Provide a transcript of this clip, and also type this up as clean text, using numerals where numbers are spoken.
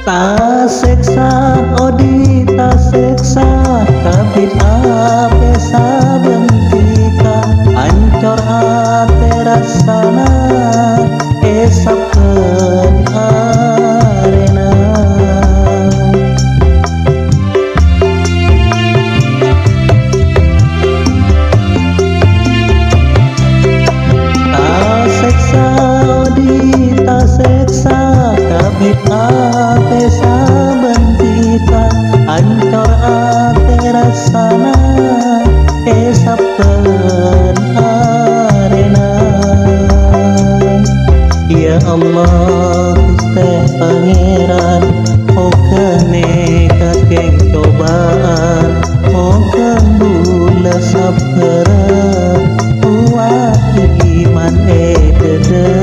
Ta seksa odi ta seksa kabit ape sabentika ancor ate rasana esapkeun arena. Ta seksa odi ta seksa kabit ate sabentika ancor ate rasana esapkeun arena. Ya Allah Gusti Pangeran hokane kakeng cobaan hokan bula sapera kuat iman dede